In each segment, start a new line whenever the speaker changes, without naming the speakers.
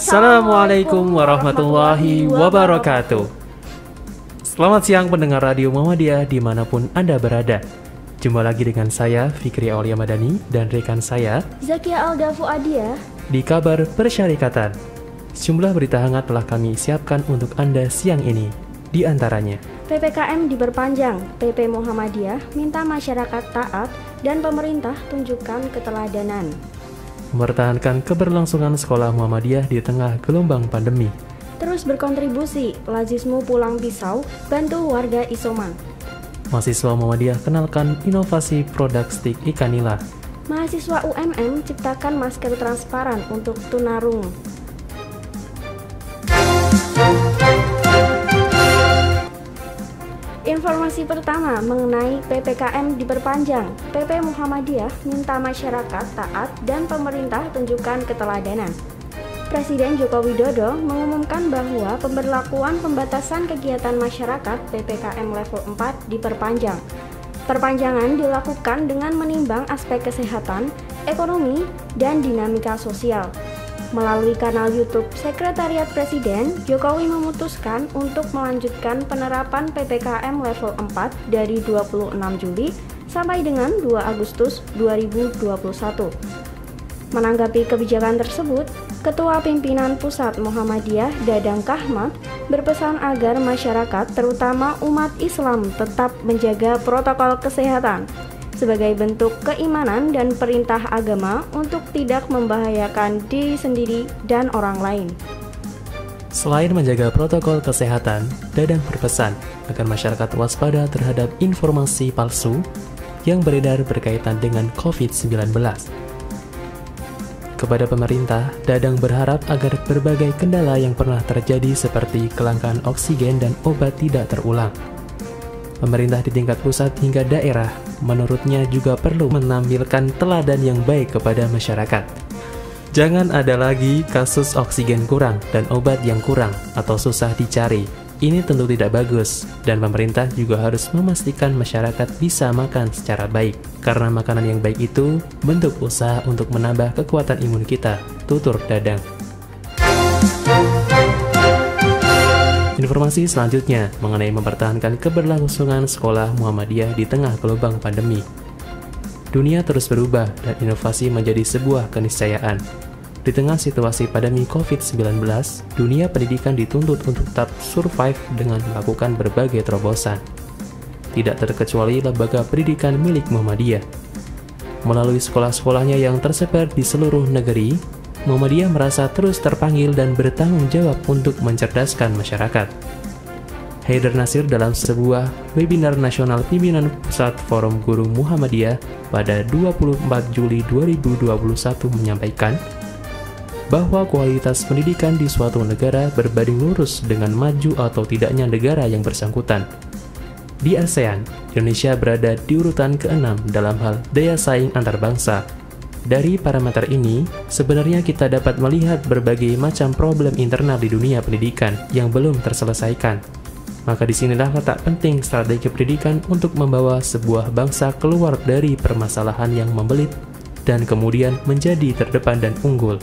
Assalamualaikum warahmatullahi wabarakatuh. Selamat siang pendengar Radio Muhammadiyah dimanapun Anda berada. Jumpa lagi dengan saya, Fikri Aulia Madani, dan rekan saya,
Zakia Alda Fuadia,
di Kabar Persyarikatan. Sejumlah berita hangat telah kami siapkan untuk Anda siang ini. Di antaranya,
PPKM diperpanjang, PP Muhammadiyah minta masyarakat taat, dan pemerintah tunjukkan keteladanan.
Mempertahankan keberlangsungan sekolah Muhammadiyah di tengah gelombang pandemi.
Terus berkontribusi, Lazismu Pulang Pisau, bantu warga isoman.
Mahasiswa Muhammadiyah kenalkan inovasi produk stik ikan nila.
Mahasiswa UMM ciptakan masker transparan untuk tunarungu. Informasi pertama mengenai PPKM diperpanjang. PP Muhammadiyah minta masyarakat taat dan pemerintah tunjukkan keteladanan. Presiden Joko Widodo mengumumkan bahwa pemberlakuan pembatasan kegiatan masyarakat PPKM level 4 diperpanjang. Perpanjangan dilakukan dengan menimbang aspek kesehatan, ekonomi, dan dinamika sosial. Melalui kanal YouTube Sekretariat Presiden, Jokowi memutuskan untuk melanjutkan penerapan PPKM level 4 dari 26 Juli sampai dengan 2 Agustus 2021. Menanggapi kebijakan tersebut, Ketua Pimpinan Pusat Muhammadiyah Dadang Kahmat berpesan agar masyarakat, terutama umat Islam, tetap menjaga protokol kesehatan sebagai bentuk keimanan dan perintah agama untuk tidak membahayakan diri sendiri dan orang lain.
Selain menjaga protokol kesehatan, Dadang berpesan agar masyarakat waspada terhadap informasi palsu yang beredar berkaitan dengan COVID-19. Kepada pemerintah, Dadang berharap agar berbagai kendala yang pernah terjadi seperti kelangkaan oksigen dan obat tidak terulang. Pemerintah di tingkat pusat hingga daerah, menurutnya juga perlu menampilkan teladan yang baik kepada masyarakat. Jangan ada lagi kasus oksigen kurang dan obat yang kurang atau susah dicari. Ini tentu tidak bagus, dan pemerintah juga harus memastikan masyarakat bisa makan secara baik. Karena makanan yang baik itu bentuk usaha untuk menambah kekuatan imun kita, tutur Dadang. Informasi selanjutnya mengenai mempertahankan keberlangsungan sekolah Muhammadiyah di tengah gelombang pandemi. Dunia terus berubah dan inovasi menjadi sebuah keniscayaan. Di tengah situasi pandemi COVID-19, dunia pendidikan dituntut untuk tetap survive dengan melakukan berbagai terobosan. Tidak terkecuali lembaga pendidikan milik Muhammadiyah. Melalui sekolah-sekolahnya yang tersebar di seluruh negeri, Muhammadiyah merasa terus terpanggil dan bertanggung jawab untuk mencerdaskan masyarakat. Haidar Nasir dalam sebuah webinar nasional pimpinan Pusat Forum Guru Muhammadiyah pada 24 Juli 2021 menyampaikan bahwa kualitas pendidikan di suatu negara berbanding lurus dengan maju atau tidaknya negara yang bersangkutan. Di ASEAN, Indonesia berada di urutan ke-6 dalam hal daya saing antar bangsa. Dari parameter ini, sebenarnya kita dapat melihat berbagai macam problem internal di dunia pendidikan yang belum terselesaikan. Maka disinilah letak penting strategi pendidikan untuk membawa sebuah bangsa keluar dari permasalahan yang membelit dan kemudian menjadi terdepan dan unggul.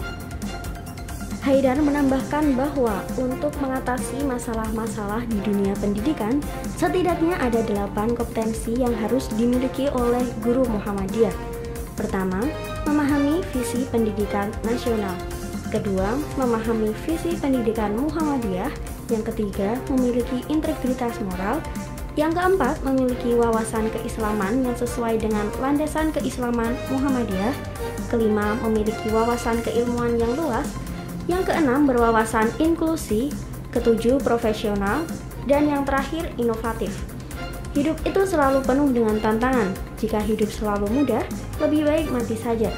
Haidar menambahkan bahwa untuk mengatasi masalah-masalah di dunia pendidikan, setidaknya ada 8 kompetensi yang harus dimiliki oleh guru Muhammadiyah. Pertama, memahami visi pendidikan nasional. Kedua, memahami visi pendidikan Muhammadiyah. Yang ketiga, memiliki integritas moral. Yang keempat, memiliki wawasan keislaman yang sesuai dengan landasan keislaman Muhammadiyah. Kelima, memiliki wawasan keilmuan yang luas. Yang keenam, berwawasan inklusi. Ketujuh, profesional. Dan yang terakhir, inovatif. Hidup itu selalu penuh dengan tantangan. Jika hidup selalu mudah, lebih baik mati saja.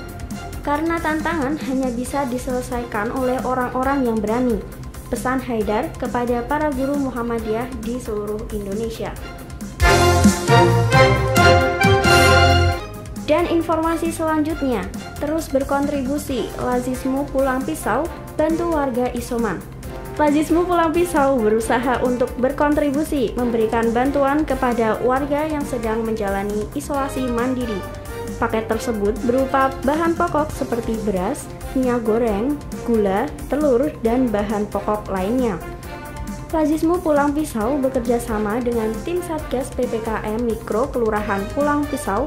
Karena tantangan hanya bisa diselesaikan oleh orang-orang yang berani. Pesan Haidar kepada para guru Muhammadiyah di seluruh Indonesia. Dan informasi selanjutnya, terus berkontribusi, Lazismu Pulang Pisau, bantu warga isoman. Lazismu Pulang Pisau berusaha untuk berkontribusi memberikan bantuan kepada warga yang sedang menjalani isolasi mandiri. Paket tersebut berupa bahan pokok seperti beras, minyak goreng, gula, telur, dan bahan pokok lainnya. Lazismu Pulang Pisau bekerja sama dengan tim Satgas PPKM Mikro Kelurahan Pulang Pisau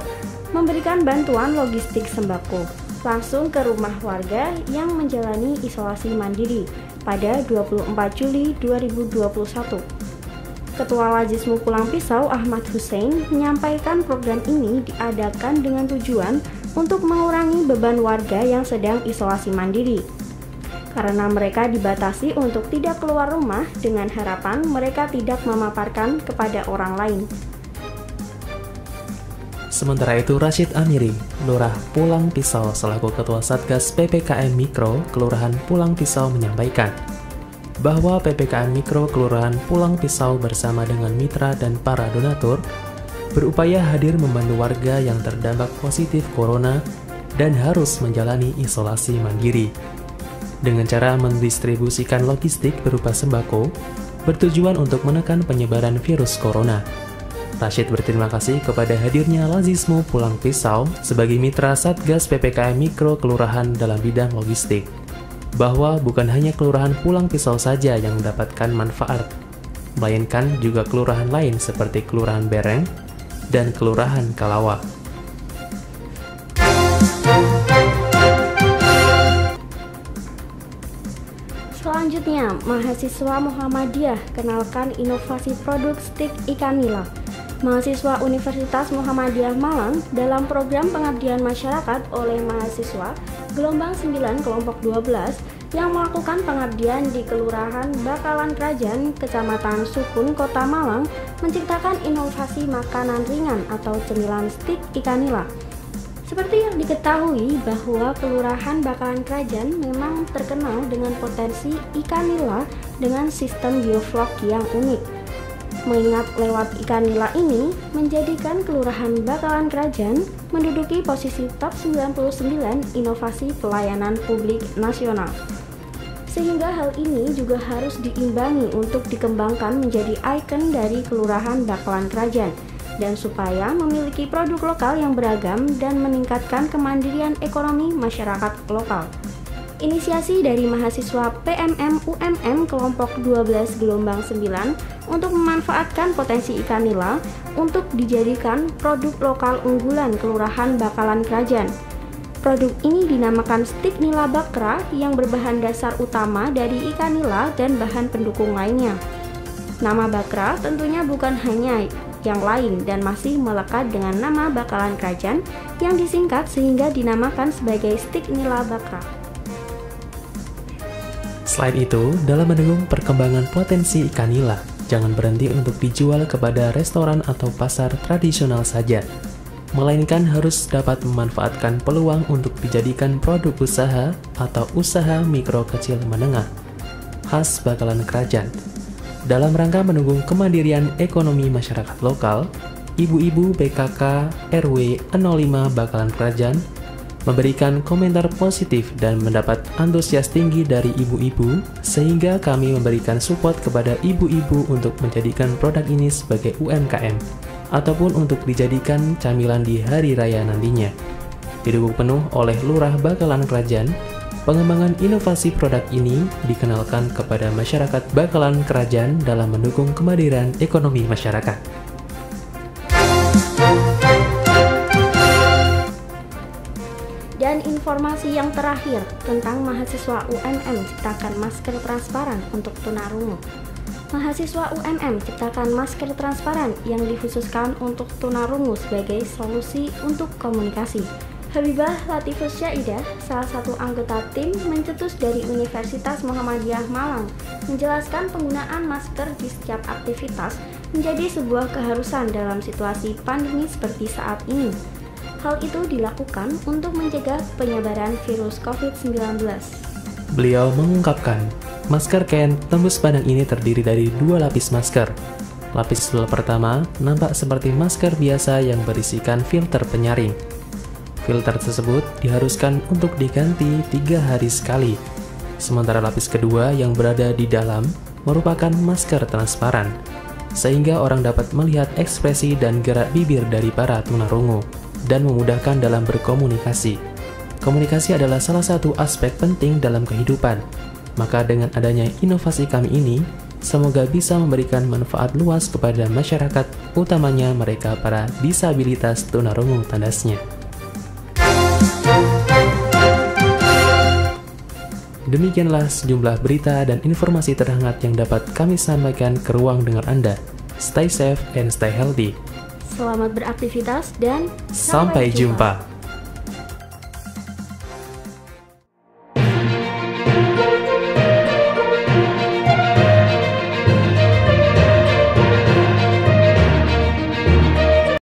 memberikan bantuan logistik sembako langsung ke rumah warga yang menjalani isolasi mandiri pada 24 Juli 2021. Ketua Lazismu Pulang Pisau Ahmad Hussein menyampaikan program ini diadakan dengan tujuan untuk mengurangi beban warga yang sedang isolasi mandiri. Karena mereka dibatasi untuk tidak keluar rumah dengan harapan mereka tidak memaparkan kepada orang lain.
Sementara itu, Rashid Amiri, Lurah Pulang Pisau selaku Ketua Satgas PPKM Mikro Kelurahan Pulang Pisau menyampaikan bahwa PPKM Mikro Kelurahan Pulang Pisau bersama dengan mitra dan para donatur berupaya hadir membantu warga yang terdampak positif corona dan harus menjalani isolasi mandiri. Dengan cara mendistribusikan logistik berupa sembako, bertujuan untuk menekan penyebaran virus corona. Rashid berterima kasih kepada hadirnya Lazismu Pulang Pisau sebagai mitra Satgas PPKM Mikro Kelurahan dalam bidang logistik, bahwa bukan hanya Kelurahan Pulang Pisau saja yang mendapatkan manfaat, melainkan juga kelurahan lain seperti Kelurahan Bereng dan Kelurahan Kalawa.
Selanjutnya, mahasiswa Muhammadiyah kenalkan inovasi produk stik ikan nila. Mahasiswa Universitas Muhammadiyah Malang dalam program pengabdian masyarakat oleh mahasiswa gelombang 9 kelompok 12 yang melakukan pengabdian di Kelurahan Bakalan Krajan, Kecamatan Sukun, Kota Malang, menciptakan inovasi makanan ringan atau cemilan stik ikan nila. Seperti yang diketahui bahwa Kelurahan Bakalan Krajan memang terkenal dengan potensi ikan nila dengan sistem bioflok yang unik. Mengingat lewat ikan nila ini menjadikan Kelurahan Bakalan Krajan menduduki posisi top 99 inovasi pelayanan publik nasional. Sehingga hal ini juga harus diimbangi untuk dikembangkan menjadi ikon dari Kelurahan Bakalan Krajan, dan supaya memiliki produk lokal yang beragam dan meningkatkan kemandirian ekonomi masyarakat lokal. Inisiasi dari mahasiswa PMM UMM kelompok 12 gelombang 9 untuk memanfaatkan potensi ikan nila untuk dijadikan produk lokal unggulan Kelurahan Bakalan Krajan. Produk ini dinamakan stik nila bakra yang berbahan dasar utama dari ikan nila dan bahan pendukung lainnya. Nama bakra tentunya bukan hanya yang lain dan masih melekat dengan nama Bakalan Krajan yang disingkat sehingga dinamakan sebagai stik nila bakra.
Selain itu, dalam mendukung perkembangan potensi ikan nila, jangan berhenti untuk dijual kepada restoran atau pasar tradisional saja, melainkan harus dapat memanfaatkan peluang untuk dijadikan produk usaha atau usaha mikro kecil menengah khas Bakalan Krajan. Dalam rangka mendukung kemandirian ekonomi masyarakat lokal, ibu-ibu PKK RW 05 Bakalan Krajan memberikan komentar positif dan mendapat antusias tinggi dari ibu-ibu, sehingga kami memberikan support kepada ibu-ibu untuk menjadikan produk ini sebagai UMKM ataupun untuk dijadikan camilan di hari raya nantinya. Didukung penuh oleh Lurah Bakalan Krajan, pengembangan inovasi produk ini dikenalkan kepada masyarakat Bakalan Krajan dalam mendukung kemandirian ekonomi masyarakat.
Dan informasi yang terakhir tentang mahasiswa UMM ciptakan masker transparan untuk tunarungu. Mahasiswa UMM ciptakan masker transparan yang dikhususkan untuk tunarungu sebagai solusi untuk komunikasi. Habibah Latifus Syaidah, salah satu anggota tim mencetus dari Universitas Muhammadiyah Malang, menjelaskan penggunaan masker di setiap aktivitas menjadi sebuah keharusan dalam situasi pandemi seperti saat ini. Hal itu dilakukan untuk mencegah penyebaran virus COVID-19.
Beliau mengungkapkan, masker kain tembus pandang ini terdiri dari 2 lapis masker. Lapis pertama nampak seperti masker biasa yang berisikan filter penyaring. Filter tersebut diharuskan untuk diganti 3 hari sekali. Sementara lapis kedua yang berada di dalam merupakan masker transparan, sehingga orang dapat melihat ekspresi dan gerak bibir dari para tunarungu. dan memudahkan dalam berkomunikasi. Komunikasi adalah salah satu aspek penting dalam kehidupan. Maka dengan adanya inovasi kami ini, semoga bisa memberikan manfaat luas kepada masyarakat, utamanya mereka para disabilitas tunarungu tandasnya. Demikianlah sejumlah berita dan informasi terhangat yang dapat kami sampaikan ke ruang dengar Anda. Stay safe and stay healthy.
Selamat beraktivitas dan
Sampai jumpa.